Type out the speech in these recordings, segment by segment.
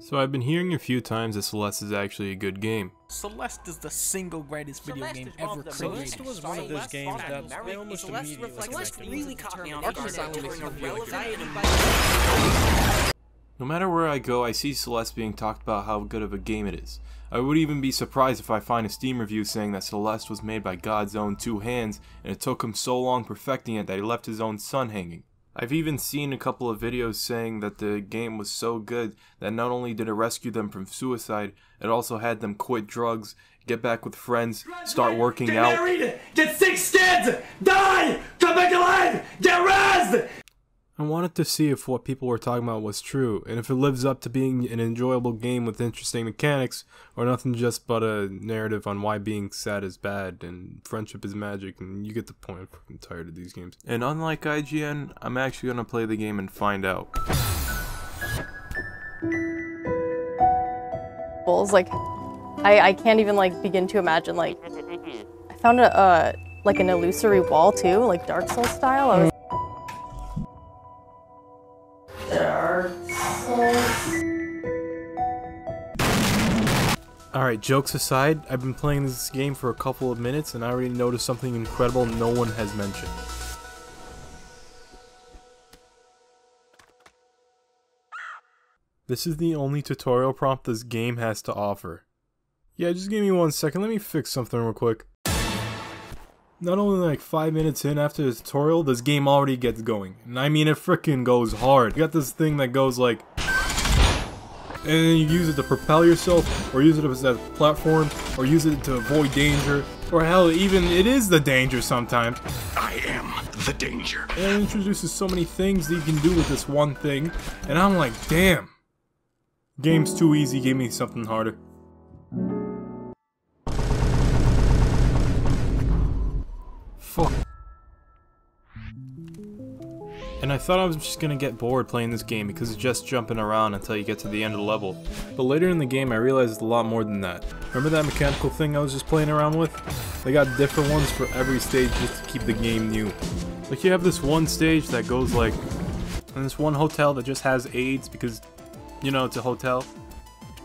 So I've been hearing a few times that Celeste is actually a good game. Celeste is the single greatest video game ever created. Celeste was one of those games that they almost immediately connected with. No matter where I go, I see Celeste being talked about how good of a game it is. I would even be surprised if I find a Steam review saying that Celeste was made by God's own two hands and it took him so long perfecting it that he left his own son hanging. I've even seen a couple of videos saying that the game was so good that not only did it rescue them from suicide, it also had them quit drugs, get back with friends, start working out. Get married! Get 6 kids! Die! Come back alive! Get raised! I wanted to see if what people were talking about was true, and if it lives up to being an enjoyable game with interesting mechanics, or nothing just but a narrative on why being sad is bad, and friendship is magic, and you get the point. I'm fucking tired of these games. And unlike IGN, I'm actually gonna play the game and find out. Like, I can't even like begin to imagine. Like, I found like an illusory wall too, like Dark Souls style. Alright, jokes aside, I've been playing this game for a couple of minutes and I already noticed something incredible no one has mentioned. This is the only tutorial prompt this game has to offer. Yeah, just give me 1 second, let me fix something real quick. Not only like 5 minutes in after the tutorial, this game already gets going. And I mean it frickin' goes hard. You got this thing that goes like... and then you use it to propel yourself, or use it as a platform, or use it to avoid danger, or hell, even it is the danger sometimes. I am the danger. And it introduces so many things that you can do with this one thing, and I'm like, damn. Game's too easy, give me something harder. Fuck. And I thought I was just gonna get bored playing this game because it's just jumping around until you get to the end of the level. But later in the game I realized it's a lot more than that. Remember that mechanical thing I was just playing around with? They got different ones for every stage just to keep the game new. Like you have this one stage that goes like, in this one hotel that just has AIDS because, you know, it's a hotel.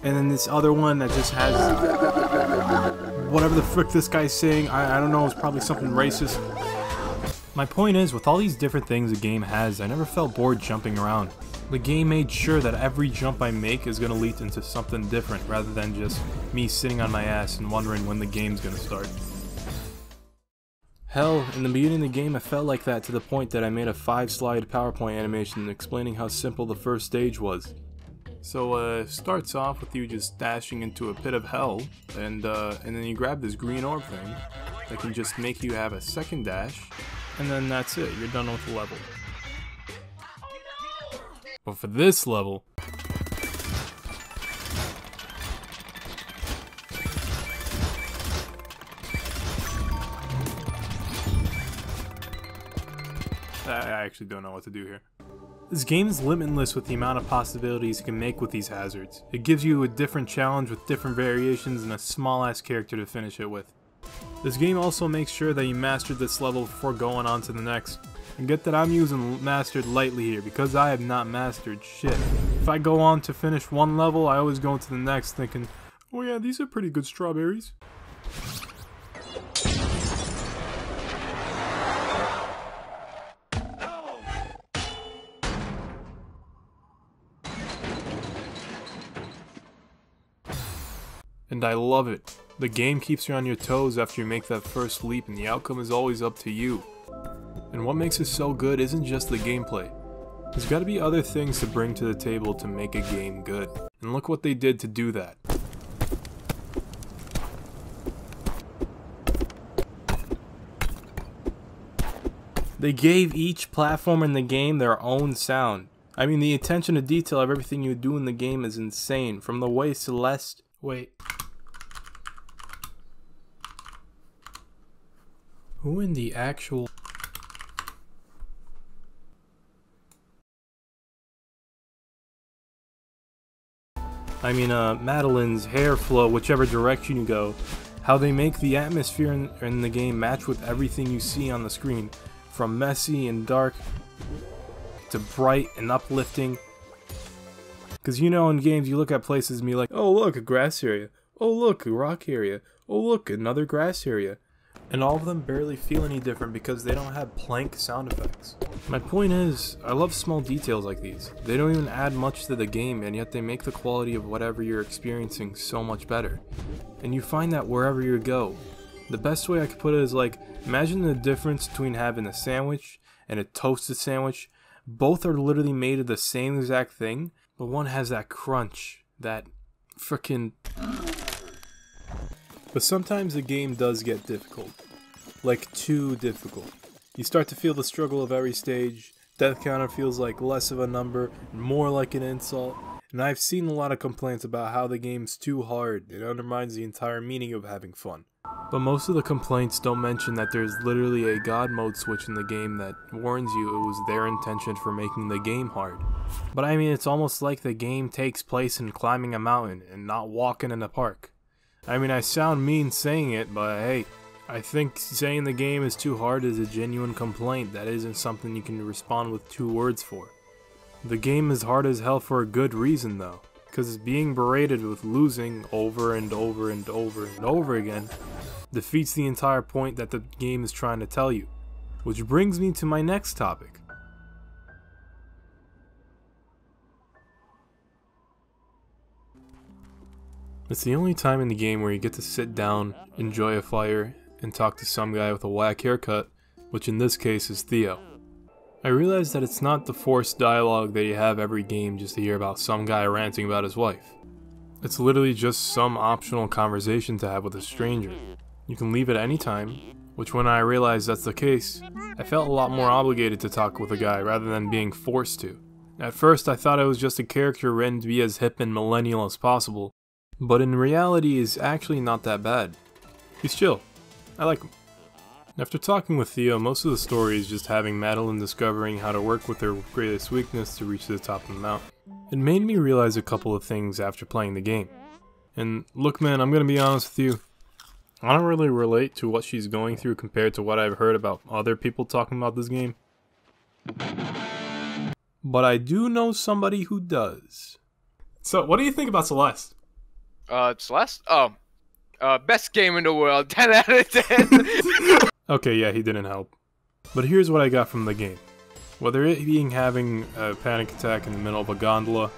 And then this other one that just has whatever the frick this guy's saying, I don't know, it's probably something racist. My point is, with all these different things the game has, I never felt bored jumping around. The game made sure that every jump I make is going to lead into something different, rather than just me sitting on my ass and wondering when the game's going to start. Hell, in the beginning of the game I felt like that to the point that I made a 5-slide PowerPoint animation explaining how simple the first stage was. So it starts off with you just dashing into a pit of hell, and then you grab this green orb thing that can just make you have a second dash, and then that's it, you're done with the level. But for this level, I actually don't know what to do here. This game is limitless with the amount of possibilities you can make with these hazards. It gives you a different challenge with different variations and a small ass character to finish it with. This game also makes sure that you mastered this level before going on to the next. And get that I'm using mastered lightly here because I have not mastered shit. If I go on to finish one level, I always go into the next thinking, oh yeah, these are pretty good strawberries. And I love it. The game keeps you on your toes after you make that first leap and the outcome is always up to you. And what makes it so good isn't just the gameplay. There's gotta be other things to bring to the table to make a game good. And look what they did to do that. They gave each platform in the game their own sound. I mean, the attention to detail of everything you do in the game is insane. From the way Celeste... Wait. Who in the actual... I mean, Madeline's hair flow, whichever direction you go. How they make the atmosphere in the game match with everything you see on the screen. From messy and dark to bright and uplifting. Because you know in games you look at places and be like, oh look, a grass area. Oh look, a rock area. Oh look, another grass area. And all of them barely feel any different because they don't have plank sound effects. My point is, I love small details like these. They don't even add much to the game, and yet they make the quality of whatever you're experiencing so much better. And you find that wherever you go. The best way I could put it is like, imagine the difference between having a sandwich and a toasted sandwich. Both are literally made of the same exact thing, but one has that crunch, that frickin'... But sometimes the game does get difficult. Like, too difficult. You start to feel the struggle of every stage, death counter feels like less of a number, and more like an insult, and I've seen a lot of complaints about how the game's too hard, it undermines the entire meaning of having fun. But most of the complaints don't mention that there's literally a God mode switch in the game that warns you it was their intention for making the game hard. But I mean, it's almost like the game takes place in climbing a mountain and not walking in a park. I mean, I sound mean saying it, but hey, I think saying the game is too hard is a genuine complaint that isn't something you can respond with 2 words for. The game is hard as hell for a good reason though, because being berated with losing over and over and over and over again defeats the entire point that the game is trying to tell you. Which brings me to my next topic. It's the only time in the game where you get to sit down, enjoy a fire, and talk to some guy with a whack haircut, which in this case is Theo. I realize that it's not the forced dialogue that you have every game just to hear about some guy ranting about his wife. It's literally just some optional conversation to have with a stranger. You can leave at any time, which when I realized that's the case, I felt a lot more obligated to talk with a guy rather than being forced to. At first I thought it was just a character written to be as hip and millennial as possible, but in reality is actually not that bad. He's chill. I like him. After talking with Theo, most of the story is just having Madeline discovering how to work with her greatest weakness to reach the top of the mountain. It made me realize a couple of things after playing the game. And look man, I'm gonna be honest with you, I don't really relate to what she's going through compared to what I've heard about other people talking about this game. But I do know somebody who does. So, what do you think about Celeste? Celeste? Oh. Best game in the world, 10 out of 10. Okay, yeah, he didn't help. But here's what I got from the game. Whether it being having a panic attack in the middle of a gondola,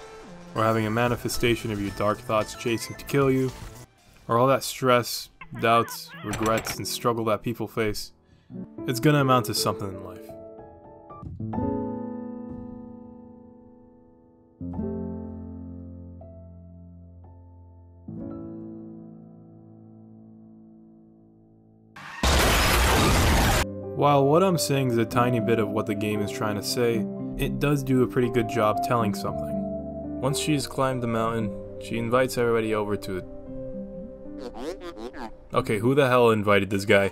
or having a manifestation of your dark thoughts chasing to kill you, or all that stress, doubts, regrets, and struggle that people face, it's gonna amount to something in life. While what I'm saying is a tiny bit of what the game is trying to say, it does do a pretty good job telling something. Once she's climbed the mountain, she invites everybody over to it. Okay, who the hell invited this guy?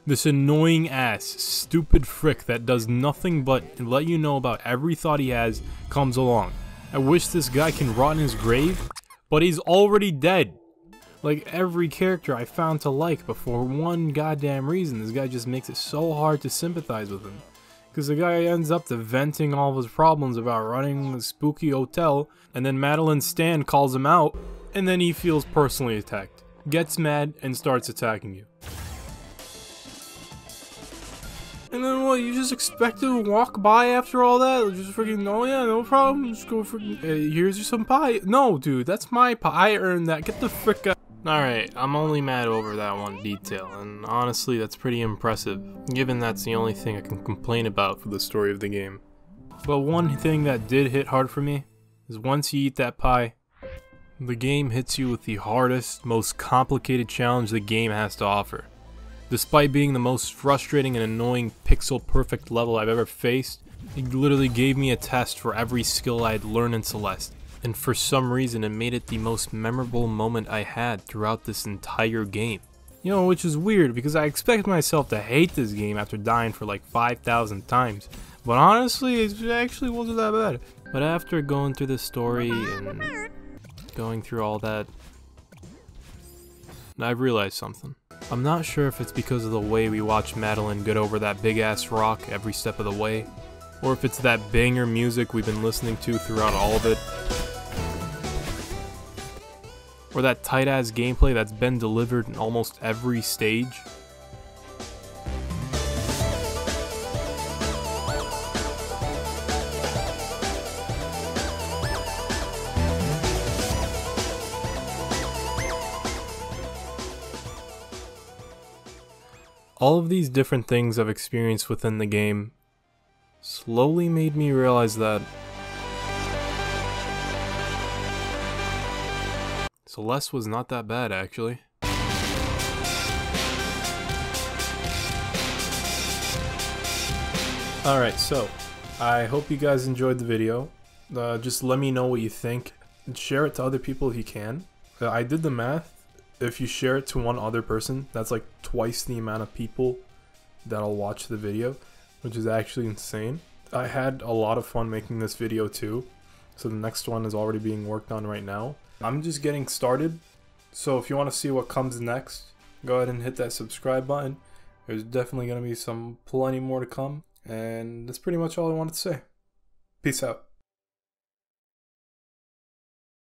This annoying ass, stupid frick that does nothing but let you know about every thought he has comes along. I wish this guy can rot in his grave, but he's already dead. Like every character I found to like, but for one goddamn reason, this guy just makes it so hard to sympathize with him. Because the guy ends up venting all of his problems about running a spooky hotel, and then Madeline Stan calls him out, and then he feels personally attacked, gets mad, and starts attacking you. And then what, you just expect to walk by after all that? Just freaking, oh yeah, no problem, just go freaking, here's some pie. No, dude, that's my pie, I earned that, get the frick out. Alright, I'm only mad over that one detail, and honestly that's pretty impressive, given that's the only thing I can complain about for the story of the game. But one thing that did hit hard for me, is once you eat that pie, the game hits you with the hardest, most complicated challenge the game has to offer. Despite being the most frustrating and annoying pixel-perfect level I've ever faced, it literally gave me a test for every skill I had learned in Celeste. And for some reason it made it the most memorable moment I had throughout this entire game. You know, which is weird because I expected myself to hate this game after dying for like 5,000 times. But honestly, it actually wasn't that bad. But after going through the story and going through all that, I've realized something. I'm not sure if it's because of the way we watch Madeline get over that big ass rock every step of the way, or if it's that banger music we've been listening to throughout all of it, Or that tight-ass gameplay that's been delivered in almost every stage? All of these different things I've experienced within the game slowly made me realize that Celeste was not that bad, actually. Alright, so I hope you guys enjoyed the video. Just let me know what you think and share it to other people if you can. I did the math. If you share it to one other person, that's like twice the amount of people that'll watch the video, which is actually insane. I had a lot of fun making this video too, so the next one is already being worked on right now. I'm just getting started, so if you want to see what comes next, go ahead and hit that subscribe button. There's definitely going to be plenty more to come, and that's pretty much all I wanted to say. Peace out.